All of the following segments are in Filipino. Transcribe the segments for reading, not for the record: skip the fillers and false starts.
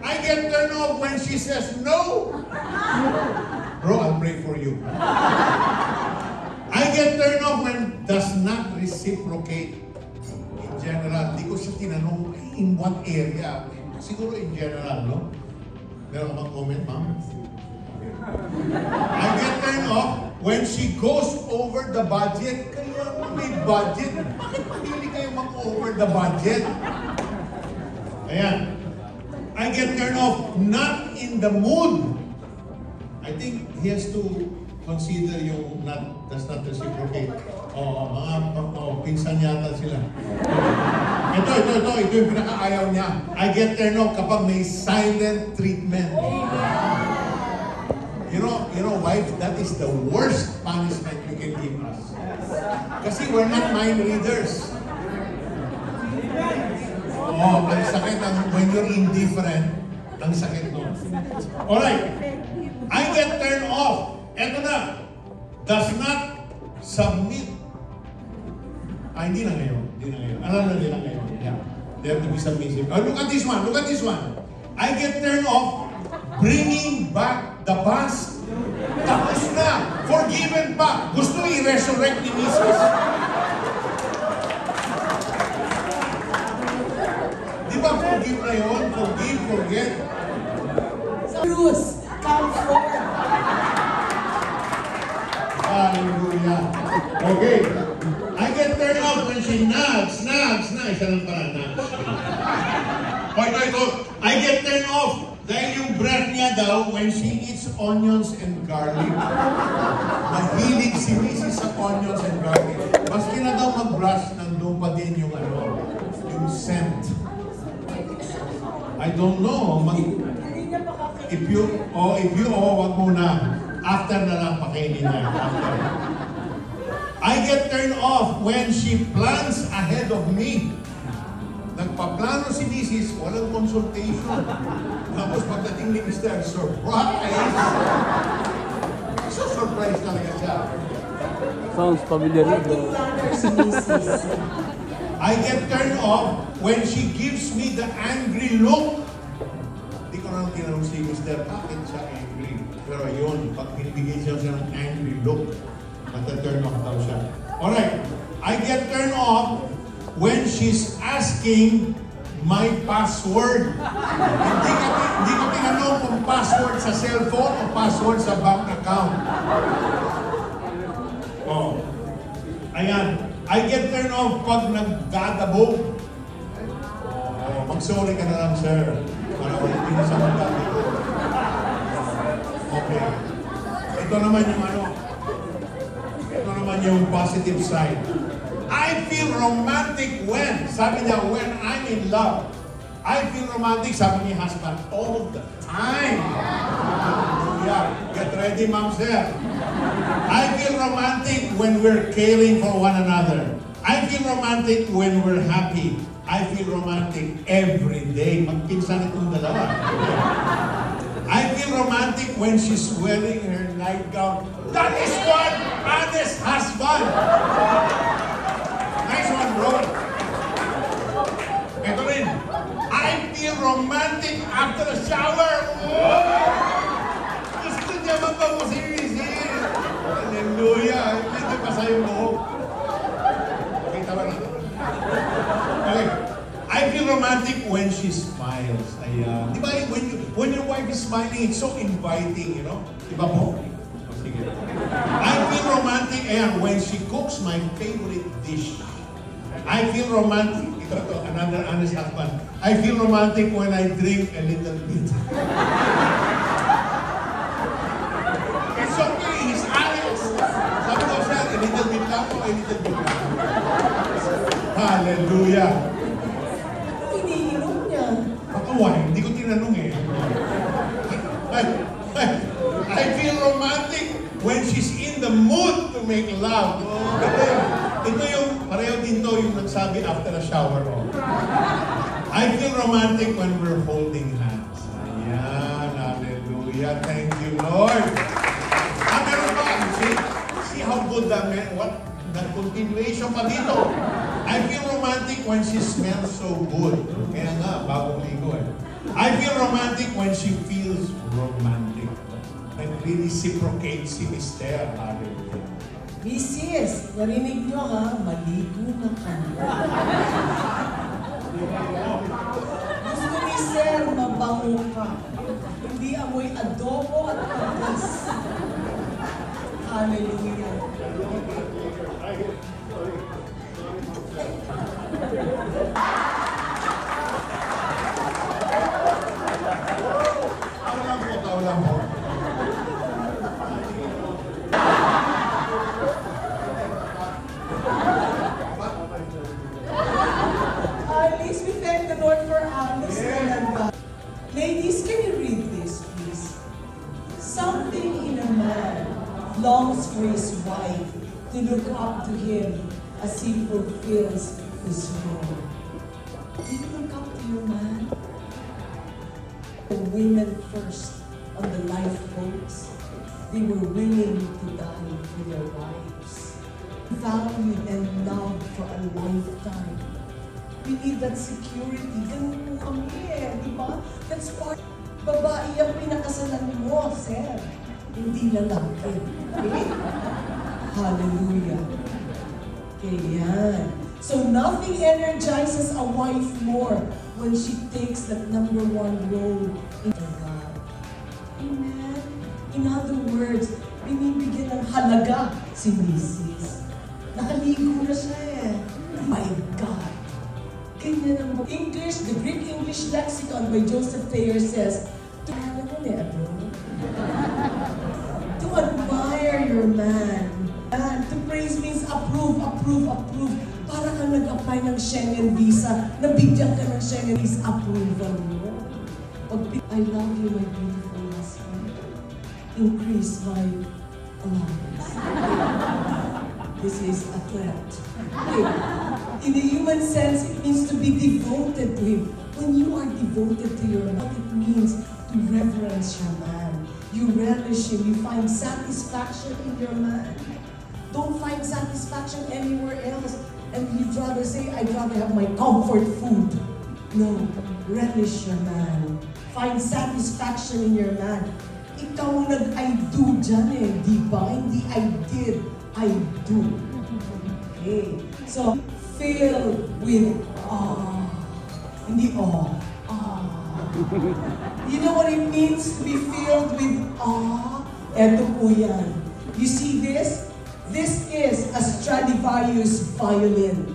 I get turned off when she says no. Bro, I'll pray for you. I get turned off when does not reciprocate. In general, di ko siya tinanong in what area. Siguro in general, no? Meron ka bang comment, ma'am? I get turned off when she goes over the budget. Kaya may budget. Bakit mahilig kayo mag-over the budget? Ayan. I get turned off not in the mood. I think he has to consider yung does not reciprocate. Pinsan yata sila. Ito yung pinaka-ayaw niya. I get turned off kapag may silent treatment. You know, wife, that is the worst punishment you can give us. Kasi we're not mind readers. Ang sakit when you're indifferent, ang sakit nun. Alright, I get turned off. Eto na, does not submit. Hindi na ngayon. Alam na nila ngayon. Yeah. They have to be submissive. Look at this one. I get turned off bringing back the past. Tapos na. Forgiven pa. Gusto i-resurrect ni Mrs. Di ba forgive na yun? Forgive, forget. Bruce, come forward. Hallelujah. Okay. I get turned off when she nags. Isa lang pala, nags. Ito. I get turned off dahil yung breath niya daw when she eats onions and garlic. Mahilig si Mrs. sa onions and garlic. Maski na daw mag-brush, nandun pa din yung scent. I don't know. If you, wag muna. After na lang pakainin niya. After. I get turned off when she plans ahead of me. Nagpaplano si Mrs. Walang consultation. Tapos pagdating ni Mr. Surprise! So surprise talaga siya. Sounds familiar. I get turned off when she gives me the angry look. Hindi ko na tinanong si Mr. Bakit siya angry? Pero yun, pag binibigay siya ng angry look, mata-turn off daw siya. Alright, I get turned off when she's asking my password. Hindi ko tinanong kung password sa cellphone o password sa bank account. Ayan. I get turned off pag nagdadabog. Mag-sorry ka na lang, sir. Para hindi na sa magdadabog. Okay. Ito naman yung positive side. I feel romantic when, sabi niya, when I'm in love. I feel romantic, sabi ni husband, all the time. Yeah, get ready, ma'am, sir. I feel romantic when we're caring for one another. I feel romantic when we're happy. I feel romantic every day. Magpinsan itong dalawa. I feel romantic when she's wearing her nightgown. That is one honest husband. Nice one, bro. Ito rin. I feel romantic after a shower. Gusto niya magpapasirisir. Hallelujah. Hindi pa sa'yo mo. Okay, tama na. Okay. I feel romantic when she smiles. Ayan. Di ba, when your wife is smiling, it's so inviting, you know? Di ba po? Sige. I feel romantic, ayan, when she cooks my favorite dish. I feel romantic. Ito, another honest husband. I feel romantic when I drink a little bit. It's okay, he's honest. Sabi ko siya, a little bit lang o a little bit lang. Hallelujah. Iniinom niya. Hindi ko tinanong eh. I feel romantic when she's in the mood to make love. Ito yung, pareho din to yung nagsabi after a shower. I feel romantic when we're holding hands. Ayan, hallelujah. Thank you, Lord. Meron pa. See how good that meant? What? The continuation pa dito. I feel romantic when she smells so good. Kaya nga, bagong ligo eh. I feel romantic when she feels romantic. Nag-reciprocate si Mister. Hallelujah. Mrs., narinig nyo ha, maligo na kayo. Gusto ni Sir, mabango ka. Hindi amoy adobo at patas. Hallelujah. Tao lang po. At least we thank the Lord for Alice. Ladies, can you read this, please? Something in a man longs for his wife to look up to him as he fulfills his role. Do you look up to your man? The women first on the lifeboats, they were willing to die for their wives. Valued and loved for a lifetime. We need that security. Ganun po kami di ba? That's part. Babae ang pinakasalan mo, sir. Hindi lalaki. Okay? Hallelujah. Okay, yan. So nothing energizes a wife more when she takes that number one role in her God. Amen? In other words, binibigyan ng halaga si Mrs. Nakaligo na siya My God. Ganyan ang English, the Greek English lexicon by Joseph Thayer says, to admire your man. And to praise means approve, approve, approve. Para kang nag-apply ng Schengen visa, nabigyan ka ng Schengen visa approval mo. I love you, my beautiful husband. Increase my allowance. This is a threat. Okay. In the human sense, it means to be devoted to him. When you are devoted to your man, it means to reverence your man. You relish him. You find satisfaction in your man. Don't find satisfaction anywhere else. And you'd rather say, I'd rather have my comfort food. No, relish your man. Find satisfaction in your man. Ikaw nag-I do dyan di ba? Hindi I did, I do. Okay, so fill with awe. Hindi awe, You know what it means to be filled with awe? Eto po yan. You see this? This is a Stradivarius violin.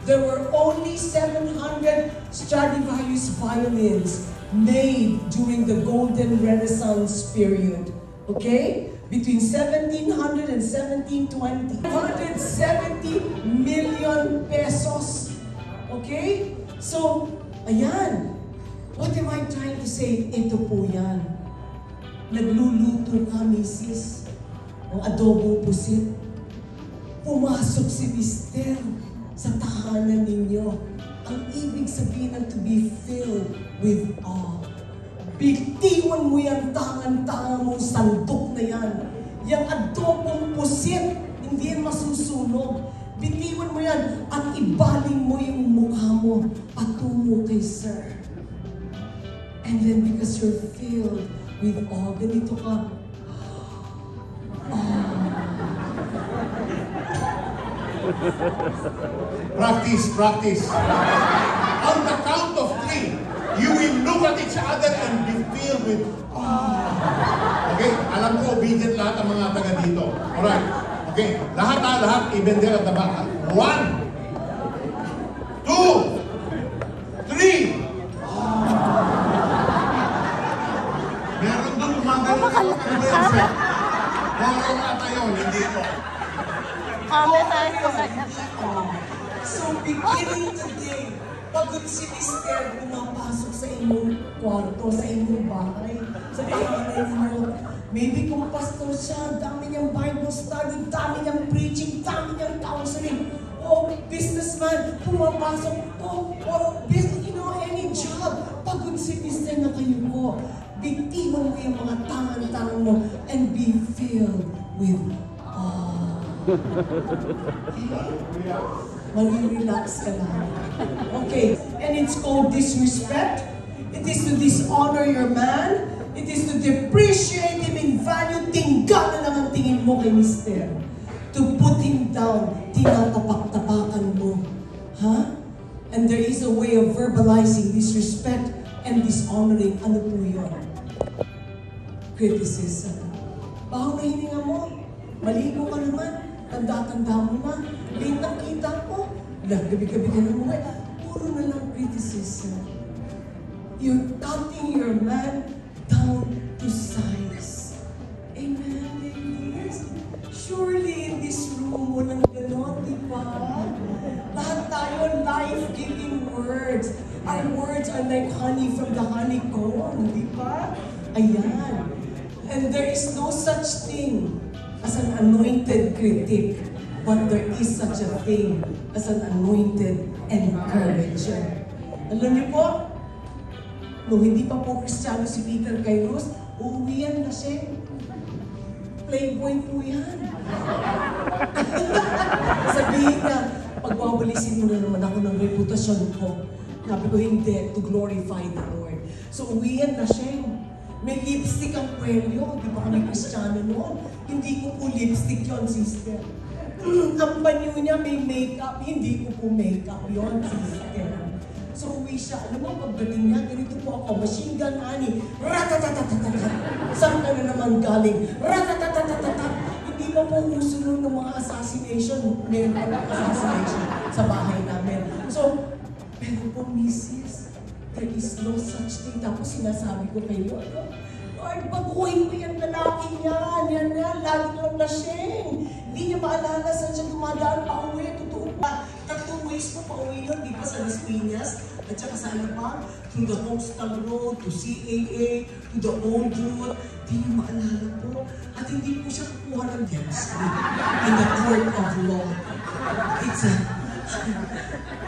There were only 700 Stradivarius violins made during the Golden Renaissance period. Okay? Between 1700 and 1720. 170 million pesos. Okay? So, ayan. What am I trying to say? Ito po yan. Nagluluto ka, misis. Ang adobong pusit. Pumasok si Mister sa tahanan ninyo. Ang ibig sabihin ng to be filled with awe. Bitiwan mo yung tangan-tangan mong sandok na yan. Yung adobong pusit, hindi yan masusunog. Bitiwan mo yan at ibaling mo yung mukha mo patungo kay Sir. And then because you're filled with awe, ganito ka, Practice, practice. On the count of 3, you will look at each other and be filled with Okay? Alam ko, obedient lahat ang mga taga dito. Alright. Okay. Lahat, even there at the back. 1, 2, 3. Meron doon umanggal na ako. Mga tayo, hindi ko. So beginning today, pagod si Mister pumapasok sa inyong kwarto, sa inyong bahay, sa bahay ninyo. Maybe kung pastor siya, dami niyang Bible study, dami niyang preaching, dami niyang counseling. O businessman, pumapasok. O business, any job. Pagod si Mister na kayo po. Bitiwan mo yung mga tangan-tangan mo and be filled with awe. Mag-relax ka lang. Okay, and it's called disrespect. It is to dishonor your man. It is to depreciate him in value. Tingga na lang ang tingin mo kay mister. To put him down, tinatapak-tapakan mo. Huh? And there is a way of verbalizing disrespect and dishonoring. Ano po yun? Criticism. Baho na hininga mo. Maligo ka naman. Tanda-tanda mo na. Late na kita ko. Gabi-gabi ka na mo. Puro na lang criticism. You're cutting your man down to size. Amen, ladies? Surely in this room, walang ganon, di ba? Lahat tayo life-giving words. Our words are like honey from the honeycomb, di ba? Ayan. And there is no such thing as an anointed critic, but there is such a thing as an anointed encourager. Alam niyo po, nung hindi pa po Kristiyano si Peter Kairos, uuwian na siya. Playboy po yan. Sabihin niya, pagbabalisin mo na naman ako ng reputasyon ko. Sabi ko, hindi, to glorify the Lord. So uwian na siya. May lipstick ang kwelyo. Di ba kami Kristiyano noon? Hindi ko po lipstick yon, sister. Ang banyo niya may makeup. Hindi ko po makeup yon, sister. So uwi siya. Alam mo, pagdating niya, ganito po ako, machine gun ani, ratatatatatatat. Saan ka na naman galing? Ratatatatatatat. Hindi pa po uso nun ng mga assassination. Meron pa lang assassination sa bahay namin. So, pero po, Mrs., there is no such thing. Tapos sinasabi ko kayo, Lord, baguhin ko yung lalaki niya. Yan, lagi lang lasing. Hindi niya maalala saan siya dumadaan pa uwi. Totoo pa. 3 ways po pa uwi yun. Di ba sa Las Piñas? At saka sa ano pa? Through the Homestall Road, to CAA, to the Old Road. Hindi niya maalala po. At hindi po siya kukuha ng dentistry in the court of law.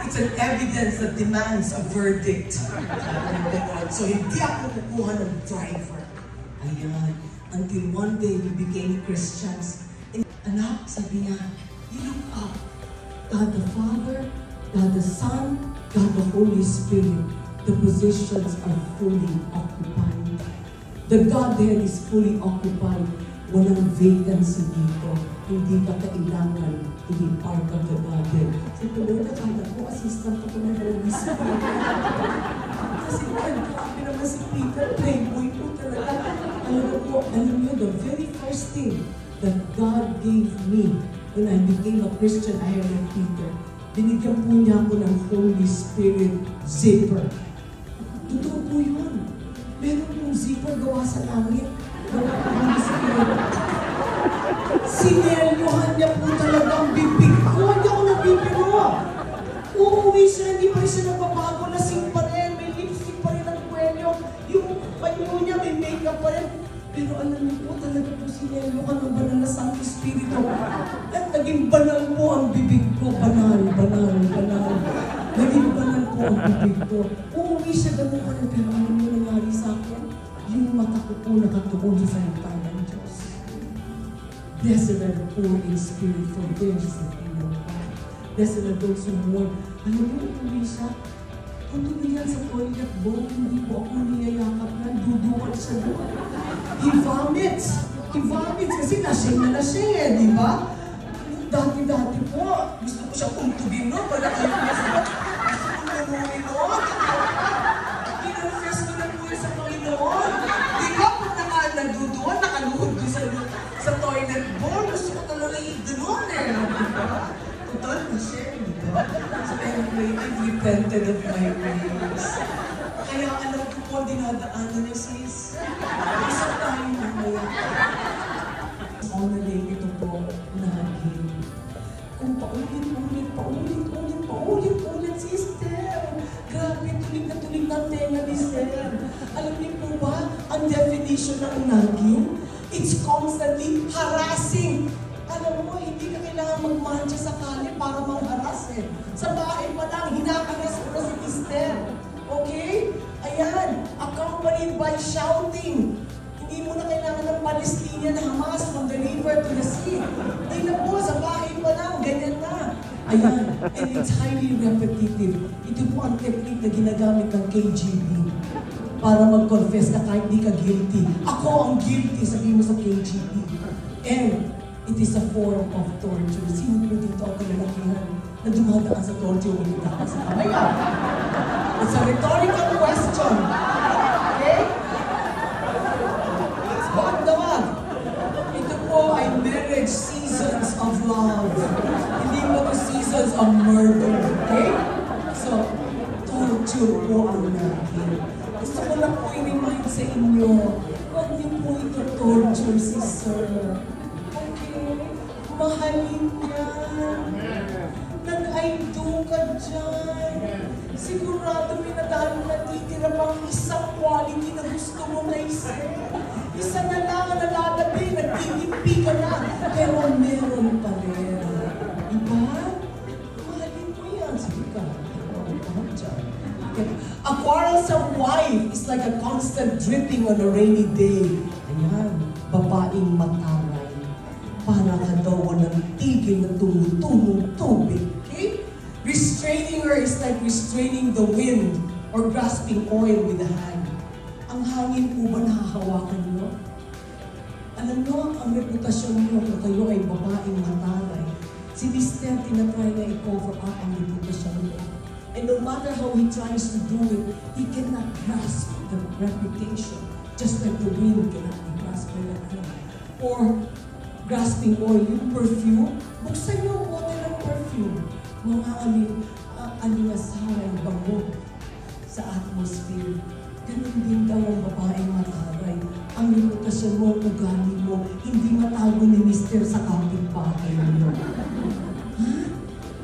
It's an evidence that demands a verdict. So hindi ako kukuha ng driver. Ayan. Until one day we became Christians. And anak, sabi niya, you look up. God the Father, God the Son, God the Holy Spirit. The positions are fully occupied. The Godhead is fully occupied. Walang vacancy dito. Hindi ka kailangan to be part of the Godhead. Sa tuloy na kaya ko, assistant ako ng Holy Spirit. Kasi grabe naman si Peter, playboy po talaga. Alam niyo, the very first thing that God gave me when I became a Christian, I am like Peter. Binigyan po niya ako ng Holy Spirit zipper. Totoo po yun. Meron pong zipper gawa sa langit. Gawa po Holy Spirit. Sinelyohan niya po talagang bibig ko. Hindi ako nagbibiro. Uuwi siya, hindi pa rin siya nagbabago. Lasing pa rin, may lipstick pa rin ang kwelyo. Yung panyo niya, may makeup pa rin. Pero alam niyo po, talaga po sinelyohan ng banal na Santo Espiritu. At naging banal po ang bibig ko. Banal. Naging banal po ang bibig ko. Uuwi siya ganun pa rin. Pero ano yung nangyari sa akin? Yung mata ko po nakatuon sa salita ng Diyos. Blessed are the poor in spirit, for theirs is the kingdom of God. Blessed are those who mourn. Alam niyo, uuwi siya. Kung tuloy yan sa toilet bowl, hindi po ako niyayakap na, duduwal siya doon. He vomits kasi lasing na lasing di ba? Dati po, gusto ko siya kuntubin no, wala kayo gusto ko namuwi noon. Kinonfess ko na po yun sa Panginoon. Di ba, pag nagduduwal, nakaluhod ko sa toilet bowl, gusto ko talaga i-dunon Total na siya, di ba? So anyway, I've repented of my ways. Kaya alam ko po, dinadaanan niya sis. Isa tayo mamaya. Honoring ito po, naging. Kung paulit, sister. Grabe, tulig na tenga ni sir. Alam niyo po ba, ang definition ng naging? It's constantly harassing. Alam mo, hindi ka kailangan magmantya sa kanya para mangharas Sa bahay pa lang, hinakaras ko na si Mister. Okay? Ayan, accompanied by shouting. Hindi mo na kailangan ng Palestinian Hamas from the river to the sea. Ay na po, sa bahay pa lang, ganyan na. Ayan, and it's highly repetitive. Ito po ang technique na ginagamit ng KGB para mag-confess ka kahit di ka guilty. Ako ang guilty, sabihin mo sa KGB. And it is a form of torture. Sino po dito ang kalalakihan na dumadaan sa torture o dumadaan sa kamay? It's a rhetorical question. Okay? Let's go on the one. Ito po ay marriage seasons of love. Hindi mo to seasons of murder. Okay? So, torture po ang natin. Gusto ko lang po i-remind sa inyo, huwag niyo po ito torture si Sir. Okay? Mahalin niya. Nag-I do ka dyan. Sigurado may natitira pang isang quality na gusto mo na isa. Isa na lang ang nalalabi, nagtitipi ka na. Pero meron pa rin. Diba? Mahalin mo yan. Sige ka. A quarrelsome wife is like a constant dripping on a rainy day. Ayan, babaeng mataray. Para ka daw walang tigil na tumutulong tubig. Okay? Restraining her is like restraining the wind or grasping oil with a hand. Ang hangin po ba nahahawakan niyo? Alam niyo, ang reputasyon niyo na kayo ay babaeng mataray. Si Mister tinatry na i-cover up ang reputasyon niyo. And no matter how he tries to do it, he cannot grasp the reputation. Just like the wind cannot be grasped by the hand. Or grasping oil, yung perfume, buksan niyo ang bote ng perfume. Mga alingasahan, bango sa atmosphere. Ganun din daw ang babaeng mataray. Ang reputasyon mo, ugali mo, hindi matago ni Mister sa kapitbahay niyo. Ha?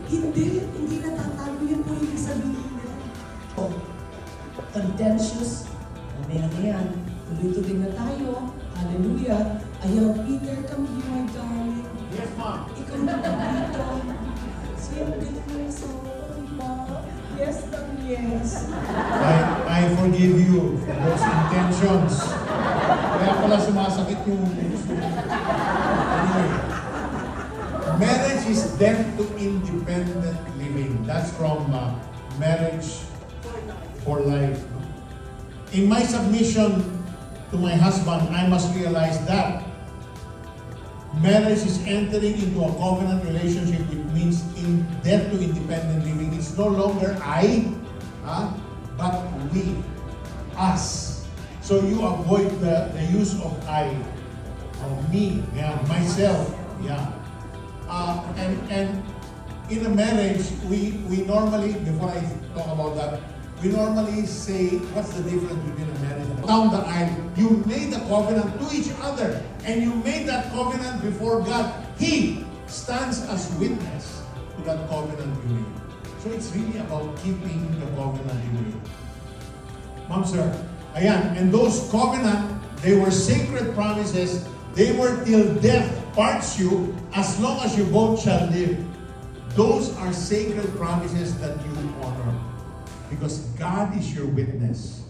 Hindi natatago yun po yung sabihin niya. Oh, contentious, mamaya na yan. Tuloy-tuloy na tayo. Hallelujah. Ayaw, Peter, come here, my darling. Yes, ma'am. Ikaw na dito. Siya, galing mo sa diba? Yes, yes. I forgive you for those intentions. Kaya pala sumasakit yung gusto. Anyway, marriage is death to independent living. That's from Marriage for Life. In my submission to my husband, I must realize that marriage is entering into a covenant relationship, which means in death to independent living. It's no longer I, but we, us. So you avoid the use of I, of me, myself, and in a marriage, we normally, before I talk about that, we normally say, what's the difference between a marriage and down the aisle? You made a covenant to each other, and you made that covenant before God. He stands as witness to that covenant you made. So it's really about keeping the covenant you made. Ma'am, sir, ayan, and those covenant, they were sacred promises. They were till death parts you, as long as you both shall live. Those are sacred promises that you honor. Because God is your witness.